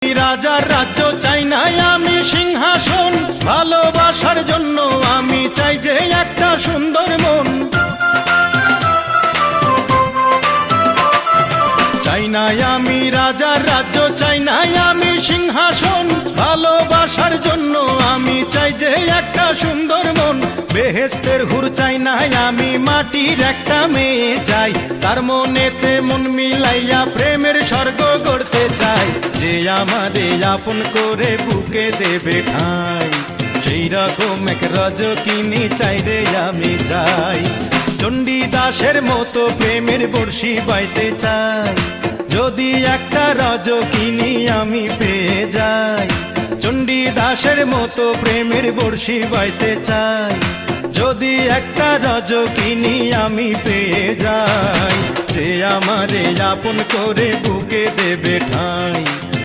রাজার রাজ্য চাই না আমি সিংহাসন, ভালোবাসার জন্য আমি চাই যে একটা সুন্দর মন। চাই না আমি রাজার রাজ্য, চাই না আমি সিংহাসন, ভালোবাসার জন্য আমি চাই যে একটা সুন্দর মন। বেহেশতের হুর চাই না আমি, মাটির একটা মেয়ে চাই, তার মনেতে মন মিলাইয়া প্রেমের স্বর্গ গড়তে চাই। যে আমারে আপন করে বুকে দেবে ঠাঁই, সেই রকম এক রজকিনী চাই রে আমি চাই। চণ্ডীদাসের মতো প্রেমের বর্ষি বাইতে চাই, যদি একটা রজকিনী আমি পেয়ে যাই। চণ্ডীদাসের মতো প্রেমের বর্ষি বাইতে চাই, যদি একটা রজকিনী আমি পেয়ে যাই। যে আমারে আপন করে বুকে দেবে ঠাঁই,